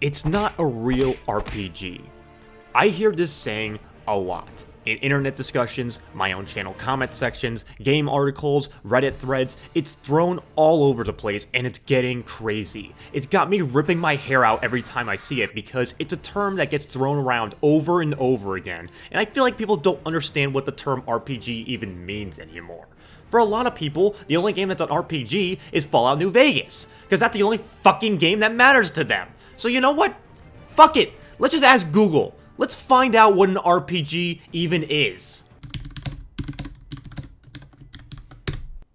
It's not a real RPG. I hear this saying a lot. In internet discussions, my own channel comment sections, game articles, Reddit threads, it's thrown all over the place and it's getting crazy. It's got me ripping my hair out every time I see it because it's a term that gets thrown around over and over again, and I feel like people don't understand what the term RPG even means anymore. For a lot of people, the only game that's an RPG is Fallout New Vegas, because that's the only fucking game that matters to them. So you know what? Fuck it! Let's just ask Google. Let's find out what an RPG even is.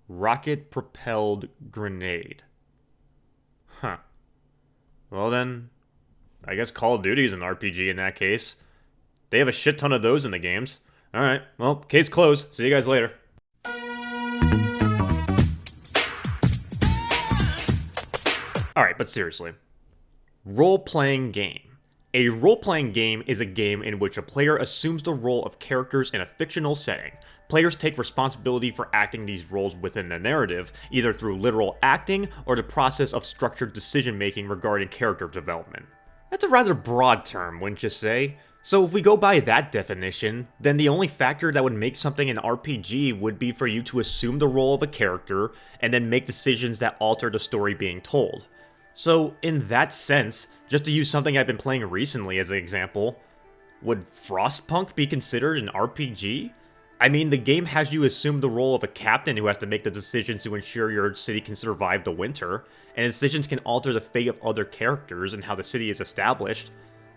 Rocket-propelled grenade. Huh. Well then, I guess Call of Duty is an RPG in that case. They have a shit ton of those in the games. Alright, well, case closed. See you guys later. Alright, but seriously. Role-playing game. A role-playing game is a game in which a player assumes the role of characters in a fictional setting. Players take responsibility for acting these roles within the narrative, either through literal acting or the process of structured decision-making regarding character development. That's a rather broad term, wouldn't you say? So if we go by that definition, then the only factor that would make something an RPG would be for you to assume the role of a character and then make decisions that alter the story being told. So, in that sense, just to use something I've been playing recently as an example, would Frostpunk be considered an RPG? I mean, the game has you assume the role of a captain who has to make the decisions to ensure your city can survive the winter, and decisions can alter the fate of other characters and how the city is established.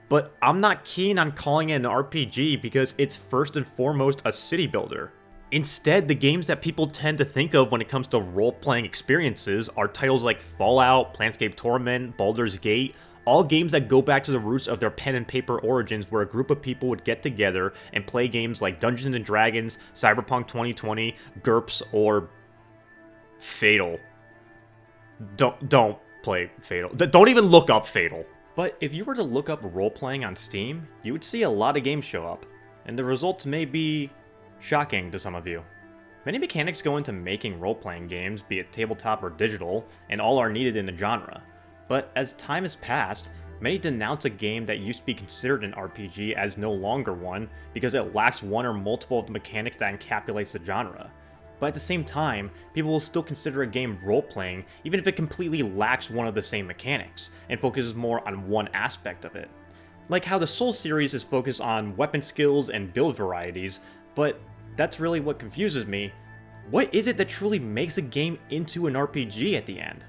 But I'm not keen on calling it an RPG because it's first and foremost a city builder. Instead, the games that people tend to think of when it comes to role-playing experiences are titles like Fallout, Planescape Torment, Baldur's Gate, all games that go back to the roots of their pen and paper origins where a group of people would get together and play games like Dungeons & Dragons, Cyberpunk 2020, GURPS, or Fatal. Don't play Fatal. Don't even look up Fatal. But if you were to look up role-playing on Steam, you would see a lot of games show up, and the results may be shocking to some of you. Many mechanics go into making role-playing games, be it tabletop or digital, and all are needed in the genre. But as time has passed, many denounce a game that used to be considered an RPG as no longer one because it lacks one or multiple of the mechanics that encapsulates the genre. But at the same time, people will still consider a game role-playing even if it completely lacks one of the same mechanics, and focuses more on one aspect of it. Like how the Souls series is focused on weapon skills and build varieties, but that's really what confuses me. What is it that truly makes a game into an RPG at the end?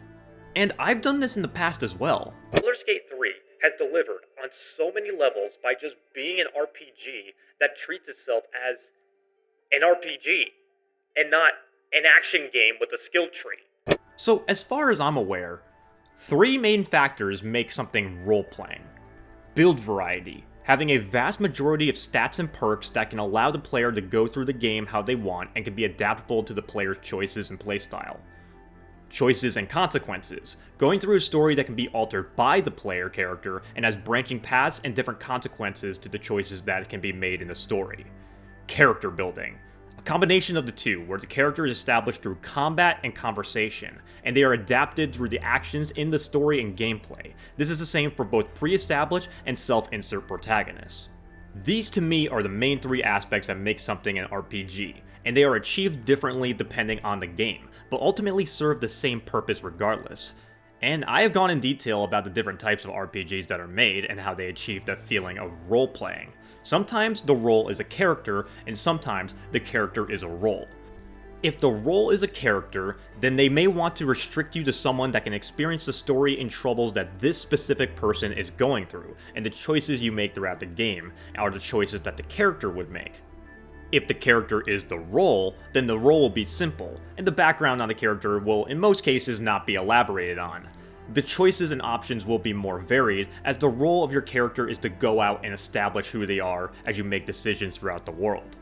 And I've done this in the past as well. Baldur's Gate 3 has delivered on so many levels by just being an RPG that treats itself as an RPG and not an action game with a skill tree. So as far as I'm aware, three main factors make something role-playing. Build variety. Having a vast majority of stats and perks that can allow the player to go through the game how they want and can be adaptable to the player's choices and playstyle. Choices and consequences. Going through a story that can be altered by the player character and has branching paths and different consequences to the choices that can be made in the story. Character building. A combination of the two, where the character is established through combat and conversation, and they are adapted through the actions in the story and gameplay. This is the same for both pre-established and self-insert protagonists. These to me are the main three aspects that make something an RPG, and they are achieved differently depending on the game, but ultimately serve the same purpose regardless. And I have gone in detail about the different types of RPGs that are made and how they achieve that feeling of role-playing. Sometimes the role is a character, and sometimes the character is a role. If the role is a character, then they may want to restrict you to someone that can experience the story and troubles that this specific person is going through, and the choices you make throughout the game are the choices that the character would make. If the character is the role, then the role will be simple, and the background on the character will in most cases not be elaborated on. The choices and options will be more varied, as the role of your character is to go out and establish who they are as you make decisions throughout the world.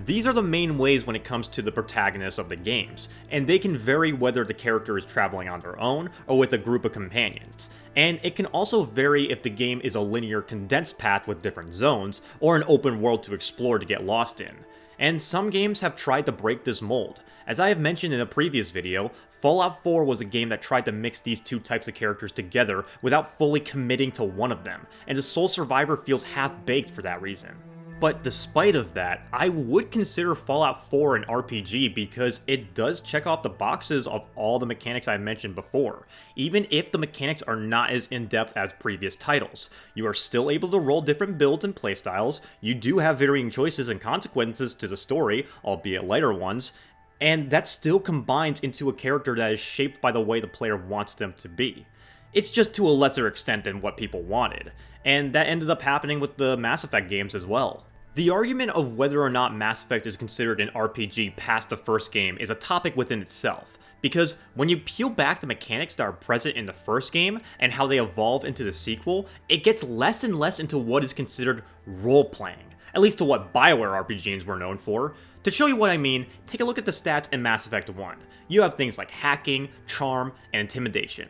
These are the main ways when it comes to the protagonists of the games, and they can vary whether the character is traveling on their own or with a group of companions. And it can also vary if the game is a linear condensed path with different zones, or an open world to explore to get lost in. and some games have tried to break this mold. As I have mentioned in a previous video, Fallout 4 was a game that tried to mix these two types of characters together without fully committing to one of them, and the Sole Survivor feels half-baked for that reason. But despite of that, I would consider Fallout 4 an RPG because it does check off the boxes of all the mechanics I mentioned before. Even if the mechanics are not as in-depth as previous titles, you are still able to roll different builds and playstyles, you do have varying choices and consequences to the story, albeit lighter ones, and that still combines into a character that is shaped by the way the player wants them to be. It's just to a lesser extent than what people wanted, and that ended up happening with the Mass Effect games as well. The argument of whether or not Mass Effect is considered an RPG past the first game is a topic within itself, because when you peel back the mechanics that are present in the first game and how they evolve into the sequel, it gets less and less into what is considered role-playing, at least to what BioWare RPGs were known for. To show you what I mean, take a look at the stats in Mass Effect 1. You have things like hacking, charm, and intimidation.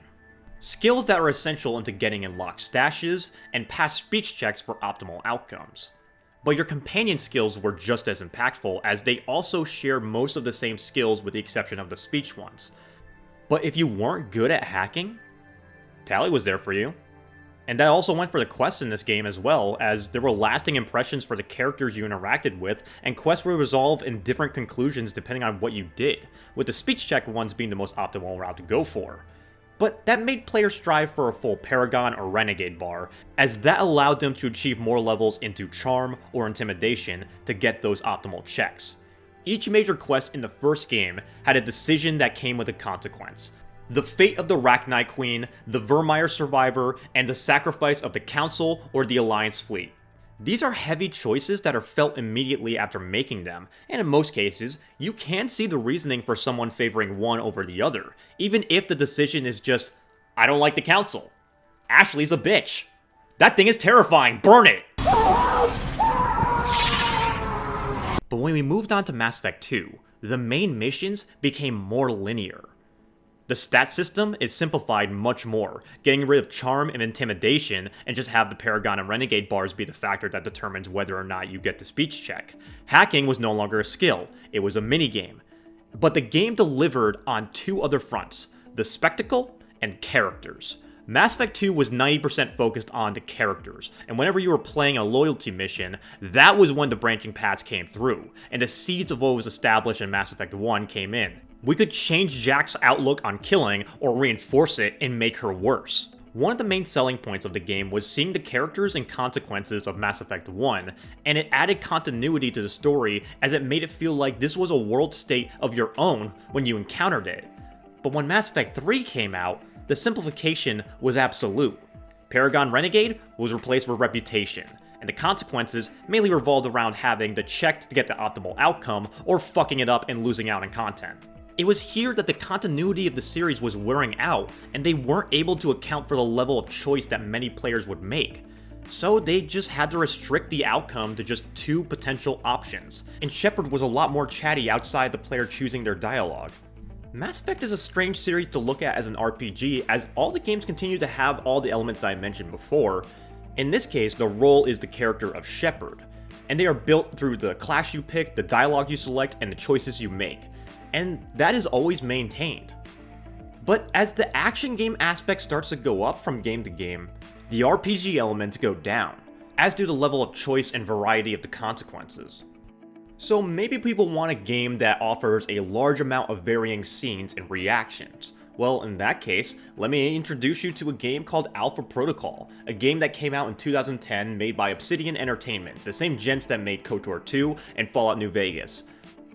Skills that are essential into getting in locked stashes, and pass speech checks for optimal outcomes. But your companion skills were just as impactful, as they also share most of the same skills with the exception of the speech ones. But if you weren't good at hacking, Tali was there for you. And that also went for the quests in this game as well, as there were lasting impressions for the characters you interacted with, and quests would resolve in different conclusions depending on what you did, with the speech check ones being the most optimal route to go for. But that made players strive for a full Paragon or Renegade bar, as that allowed them to achieve more levels into Charm or Intimidation to get those optimal checks. Each major quest in the first game had a decision that came with a consequence. The fate of the Rachni Queen, the Vermeer Survivor, and the sacrifice of the Council or the Alliance fleet. These are heavy choices that are felt immediately after making them, and in most cases, you can see the reasoning for someone favoring one over the other, even if the decision is just, I don't like the Council. Ashley's a bitch. That thing is terrifying, burn it! But when we moved on to Mass Effect 2, the main missions became more linear. The stat system is simplified much more, getting rid of Charm and Intimidation and just have the Paragon and Renegade bars be the factor that determines whether or not you get the speech check. Hacking was no longer a skill, it was a minigame. But the game delivered on two other fronts, the spectacle and characters. Mass Effect 2 was 90% focused on the characters, and whenever you were playing a loyalty mission, that was when the branching paths came through, and the seeds of what was established in Mass Effect 1 came in. We could change Jack's outlook on killing, or reinforce it and make her worse. One of the main selling points of the game was seeing the characters and consequences of Mass Effect 1, and it added continuity to the story as it made it feel like this was a world state of your own when you encountered it. But when Mass Effect 3 came out, the simplification was absolute. Paragon Renegade was replaced with Reputation, and the consequences mainly revolved around having the check to get the optimal outcome, or fucking it up and losing out on content. It was here that the continuity of the series was wearing out, and they weren't able to account for the level of choice that many players would make. So they just had to restrict the outcome to just two potential options, and Shepard was a lot more chatty outside the player choosing their dialogue. Mass Effect is a strange series to look at as an RPG, as all the games continue to have all the elements I mentioned before. In this case, the role is the character of Shepard, and they are built through the class you pick, the dialogue you select, and the choices you make. And that is always maintained. But as the action game aspect starts to go up from game to game, the RPG elements go down, as do the level of choice and variety of the consequences. So maybe people want a game that offers a large amount of varying scenes and reactions. Well, in that case, let me introduce you to a game called Alpha Protocol, a game that came out in 2010 made by Obsidian Entertainment, the same gents that made KOTOR 2 and Fallout New Vegas.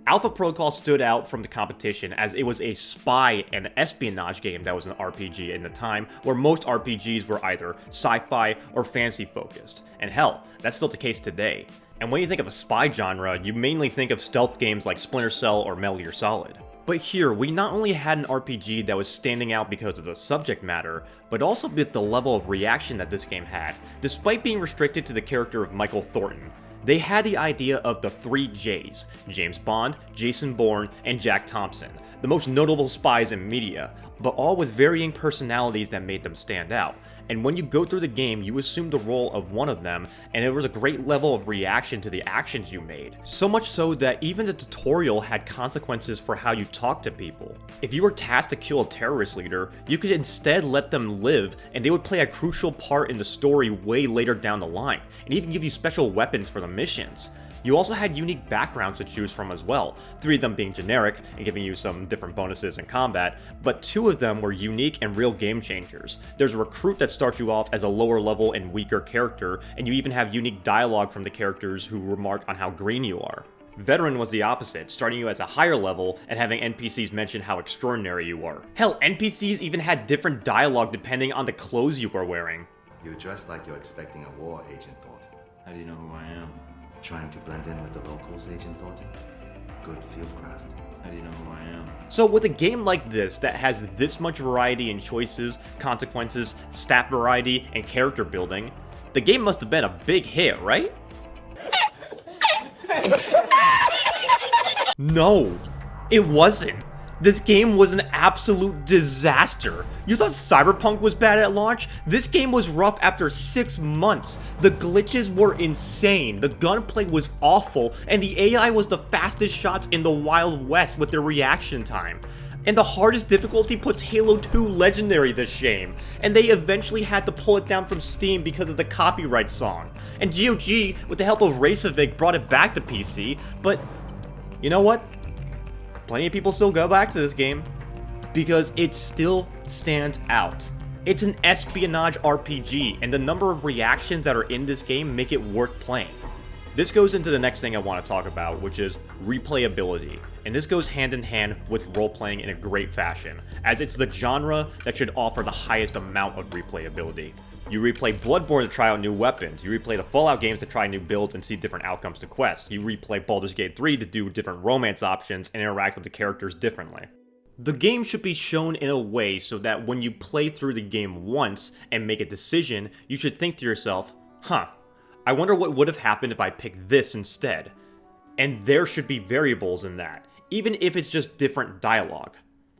Alpha Protocol stood out from the competition as it was a spy and espionage game that was an RPG in the time where most RPGs were either sci-fi or fantasy focused, and hell, that's still the case today. And when you think of a spy genre, you mainly think of stealth games like Splinter Cell or Metal Gear Solid. But here, we not only had an RPG that was standing out because of the subject matter, but also with the level of reaction that this game had. Despite being restricted to the character of Michael Thornton, they had the idea of the 3 J's, James Bond, Jason Bourne, and Jack Thompson, the most notable spies in media, but all with varying personalities that made them stand out. And when you go through the game, you assume the role of one of them, and there was a great level of reaction to the actions you made. So much so that even the tutorial had consequences for how you talk to people. If you were tasked to kill a terrorist leader, you could instead let them live, and they would play a crucial part in the story way later down the line, and even give you special weapons for the missions. You also had unique backgrounds to choose from as well, 3 of them being generic and giving you some different bonuses in combat, but 2 of them were unique and real game changers. There's a recruit that starts you off as a lower level and weaker character, and you even have unique dialogue from the characters who remark on how green you are. Veteran was the opposite, starting you as a higher level and having NPCs mention how extraordinary you are. Hell, NPCs even had different dialogue depending on the clothes you were wearing. You're dressed like you're expecting a war agent, Thornton. How do you know who I am? Trying to blend in with the locals, Agent Thornton? Good fieldcraft. How do you know who I am? So with a game like this that has this much variety in choices, consequences, stat variety, and character building, the game must have been a big hit, right? No, it wasn't. This game was an absolute disaster. You thought Cyberpunk was bad at launch? This game was rough after 6 months. The glitches were insane, the gunplay was awful, and the AI was the fastest shots in the Wild West with their reaction time. And the hardest difficulty puts Halo 2 legendary to shame, and they eventually had to pull it down from Steam because of the copyright song. And GOG, with the help of Reykjavik, brought it back to PC, but you know what? Plenty of people still go back to this game because it still stands out. It's an espionage RPG, and the number of reactions that are in this game make it worth playing. This goes into the next thing I want to talk about, which is replayability. And this goes hand in hand with role-playing in a great fashion, as it's the genre that should offer the highest amount of replayability. You replay Bloodborne to try out new weapons, you replay the Fallout games to try new builds and see different outcomes to quests, you replay Baldur's Gate 3 to do different romance options and interact with the characters differently. The game should be shown in a way so that when you play through the game once and make a decision, you should think to yourself, I wonder what would have happened if I picked this instead. And there should be variables in that, even if it's just different dialogue.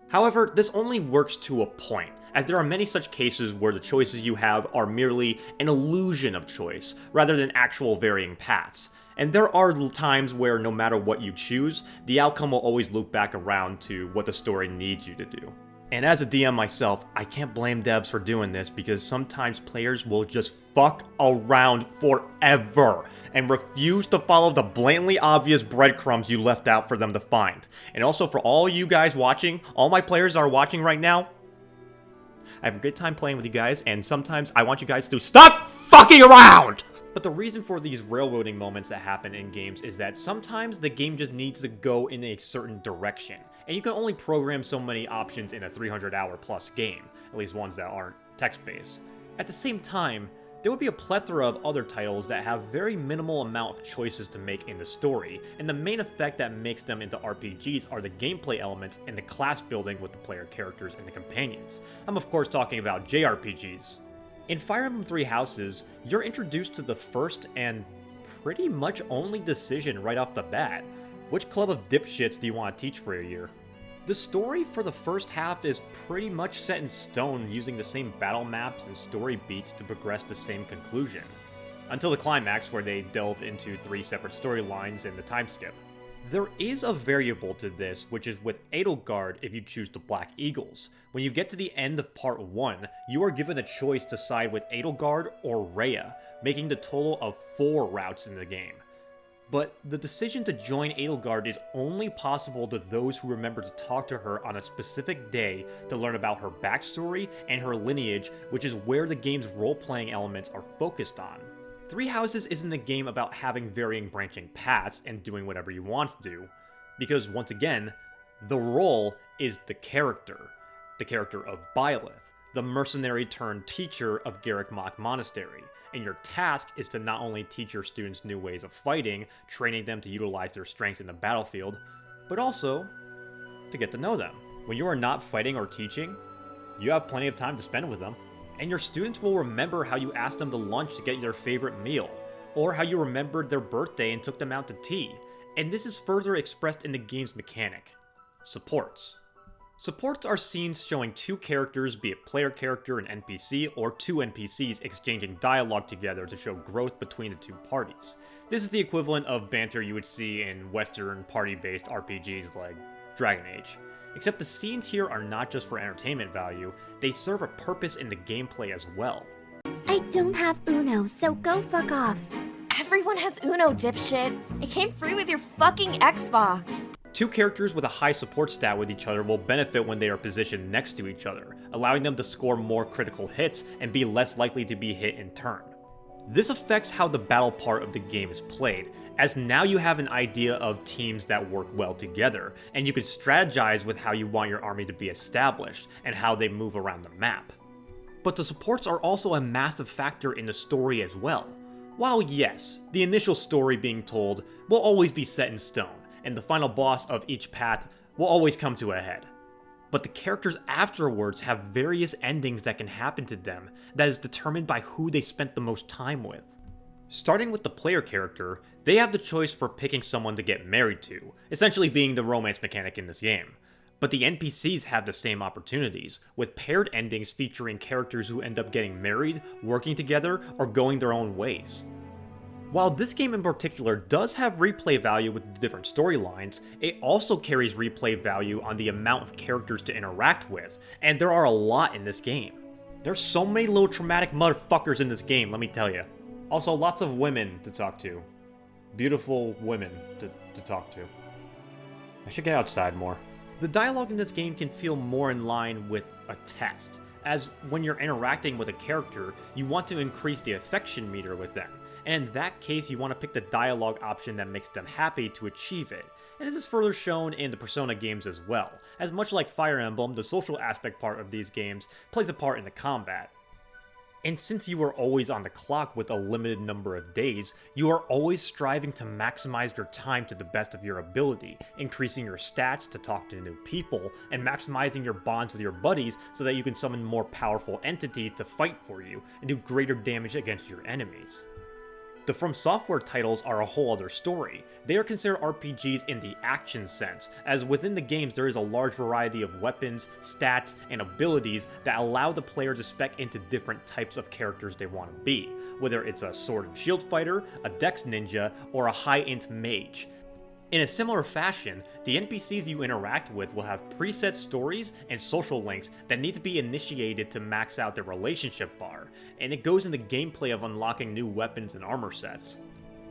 However, this only works to a point, as there are many such cases where the choices you have are merely an illusion of choice, rather than actual varying paths. And there are times where no matter what you choose, the outcome will always loop back around to what the story needs you to do. And as a DM myself, I can't blame devs for doing this because sometimes players will just fuck around forever and refuse to follow the blatantly obvious breadcrumbs you left out for them to find. And also for all you guys watching, all my players are watching right now, I have a good time playing with you guys, and sometimes I want you guys to stop fucking around! But the reason for these railroading moments that happen in games is that sometimes the game just needs to go in a certain direction, and you can only program so many options in a 300-hour plus game, at least ones that aren't text-based. At the same time, there would be a plethora of other titles that have very minimal amount of choices to make in the story, and the main effect that makes them into RPGs are the gameplay elements and the class building with the player characters and the companions. I'm of course talking about JRPGs. In Fire Emblem Three Houses, you're introduced to the first and pretty much only decision right off the bat. Which club of dipshits do you want to teach for a year? The story for the first half is pretty much set in stone, using the same battle maps and story beats to progress the same conclusion. Until the climax, where they delve into 3 separate storylines and the time skip. There is a variable to this, which is with Edelgard if you choose the Black Eagles. When you get to the end of part 1, you are given a choice to side with Edelgard or Rhea, making the total of 4 routes in the game. But the decision to join Edelgard is only possible to those who remember to talk to her on a specific day to learn about her backstory and her lineage, which is where the game's role-playing elements are focused on. Three Houses isn't a game about having varying branching paths and doing whatever you want to do, because once again, the role is the character of Byleth, the mercenary turned teacher of Garreg Mach Monastery, and your task is to not only teach your students new ways of fighting, training them to utilize their strengths in the battlefield, but also to get to know them. When you are not fighting or teaching, you have plenty of time to spend with them. And your students will remember how you asked them to lunch to get their favorite meal, or how you remembered their birthday and took them out to tea. And this is further expressed in the game's mechanic: supports. Supports are scenes showing two characters, be it player character and NPC, or two NPCs exchanging dialogue together to show growth between the two parties. This is the equivalent of banter you would see in Western party-based RPGs like Dragon Age. Except the scenes here are not just for entertainment value, they serve a purpose in the gameplay as well. I don't have Uno, so go fuck off. Everyone has Uno, dipshit. It came free with your fucking Xbox. Two characters with a high support stat with each other will benefit when they are positioned next to each other, allowing them to score more critical hits and be less likely to be hit in turn. This affects how the battle part of the game is played, as now you have an idea of teams that work well together, and you can strategize with how you want your army to be established and how they move around the map. But the supports are also a massive factor in the story as well. While yes, the initial story being told will always be set in stone, and the final boss of each path will always come to a head. But the characters afterwards have various endings that can happen to them that is determined by who they spent the most time with. Starting with the player character, they have the choice for picking someone to get married to, essentially being the romance mechanic in this game. But the NPCs have the same opportunities, with paired endings featuring characters who end up getting married, working together, or going their own ways. While this game in particular does have replay value with the different storylines, it also carries replay value on the amount of characters to interact with, and there are a lot in this game. There's so many little traumatic motherfuckers in this game, let me tell you. Also, lots of women to talk to. Beautiful women to talk to. I should get outside more. The dialogue in this game can feel more in line with a test, as when you're interacting with a character, you want to increase the affection meter with them. And in that case, you want to pick the dialogue option that makes them happy to achieve it. And this is further shown in the Persona games as well, as much like Fire Emblem, the social aspect part of these games plays a part in the combat. And since you are always on the clock with a limited number of days, you are always striving to maximize your time to the best of your ability, increasing your stats to talk to new people, and maximizing your bonds with your buddies so that you can summon more powerful entities to fight for you and do greater damage against your enemies. The From Software titles are a whole other story. They are considered RPGs in the action sense, as within the games there is a large variety of weapons, stats, and abilities that allow the player to spec into different types of characters they want to be, whether it's a sword and shield fighter, a dex ninja, or a high-int mage. In a similar fashion, the NPCs you interact with will have preset stories and social links that need to be initiated to max out their relationship bar, and it goes in the gameplay of unlocking new weapons and armor sets.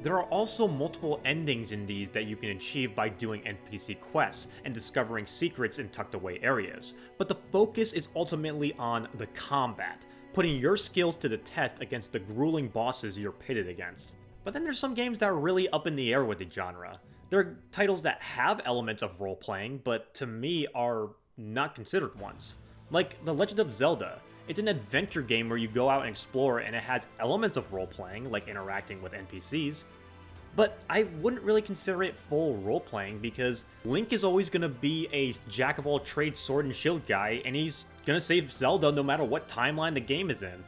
There are also multiple endings in these that you can achieve by doing NPC quests and discovering secrets in tucked away areas, but the focus is ultimately on the combat, putting your skills to the test against the grueling bosses you're pitted against. But then there's some games that are really up in the air with the genre. There are titles that have elements of role-playing, but to me are not considered ones. Like The Legend of Zelda. It's an adventure game where you go out and explore, and it has elements of role-playing, like interacting with NPCs, but I wouldn't really consider it full role-playing because Link is always going to be a jack-of-all-trades sword and shield guy, and he's going to save Zelda no matter what timeline the game is in.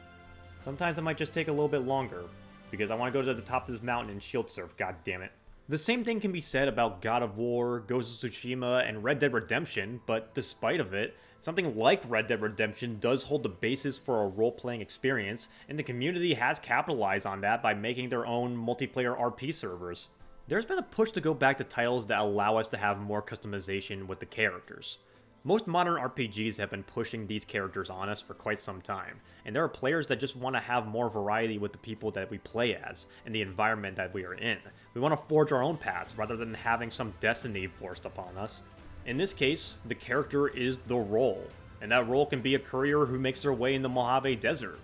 Sometimes it might just take a little bit longer, because I want to go to the top of this mountain and shield surf, goddammit. The same thing can be said about God of War, Ghost of Tsushima, and Red Dead Redemption, but despite of it, something like Red Dead Redemption does hold the basis for a role-playing experience, and the community has capitalized on that by making their own multiplayer RP servers. There's been a push to go back to titles that allow us to have more customization with the characters. Most modern RPGs have been pushing these characters on us for quite some time, and there are players that just want to have more variety with the people that we play as, and the environment that we are in. We want to forge our own paths rather than having some destiny forced upon us. In this case, the character is the role, and that role can be a courier who makes their way in the Mojave Desert.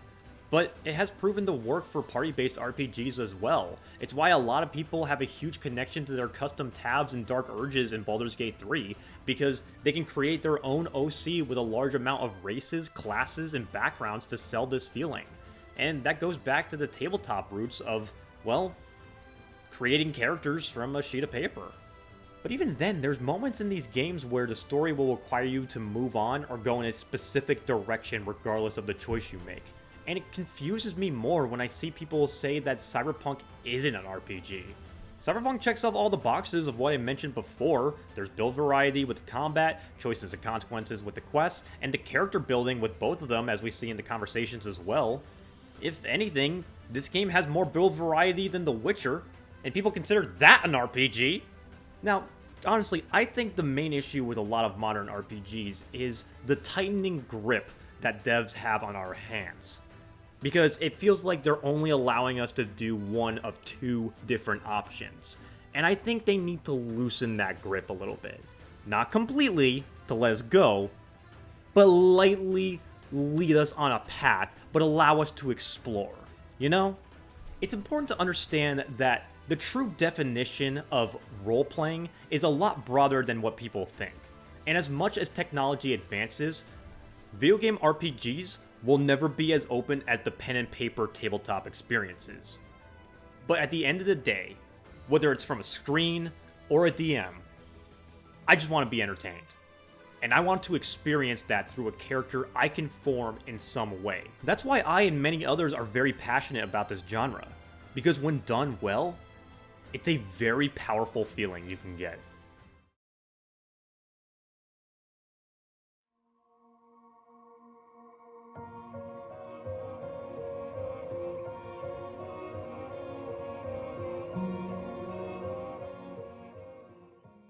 But it has proven to work for party-based RPGs as well. It's why a lot of people have a huge connection to their custom tabs and Dark Urges in Baldur's Gate 3, because they can create their own OC with a large amount of races, classes, and backgrounds to sell this feeling. And that goes back to the tabletop roots of, well, creating characters from a sheet of paper. But even then, there's moments in these games where the story will require you to move on or go in a specific direction regardless of the choice you make. And it confuses me more when I see people say that Cyberpunk isn't an RPG. Cyberpunk checks off all the boxes of what I mentioned before. There's build variety with the combat, choices and consequences with the quests, and the character building with both of them, as we see in the conversations as well. If anything, this game has more build variety than The Witcher, and people consider that an RPG. Now, honestly, I think the main issue with a lot of modern RPGs is the tightening grip that devs have on our hands. Because it feels like they're only allowing us to do one of two different options. And I think they need to loosen that grip a little bit. Not completely, to let us go, but lightly lead us on a path, but allow us to explore. You know? It's important to understand that the true definition of role-playing is a lot broader than what people think. And as much as technology advances, video game RPGs will never be as open as the pen and paper tabletop experiences. But at the end of the day, whether it's from a screen or a DM, I just want to be entertained. And I want to experience that through a character I can form in some way. That's why I and many others are very passionate about this genre. Because when done well, it's a very powerful feeling you can get.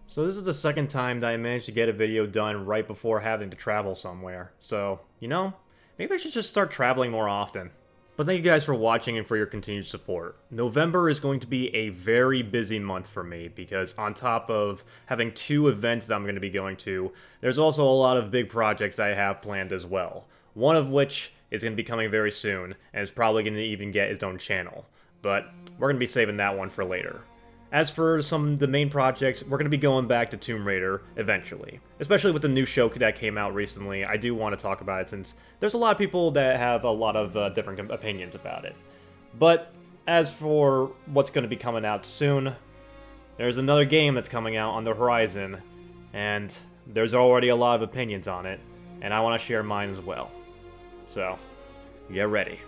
So this is the second time that I managed to get a video done right before having to travel somewhere. So, you know, maybe I should just start traveling more often. But thank you guys for watching and for your continued support. November is going to be a very busy month for me because on top of having 2 events that I'm going to be going to, there's also a lot of big projects I have planned as well. One of which is going to be coming very soon and is probably going to even get its own channel. But we're going to be saving that one for later. As for some of the main projects, we're going to be going back to Tomb Raider eventually. Especially with the new show that came out recently, I do want to talk about it since there's a lot of people that have a lot of different opinions about it. But as for what's going to be coming out soon, there's another game that's coming out on the horizon, and there's already a lot of opinions on it, and I want to share mine as well. So, get ready.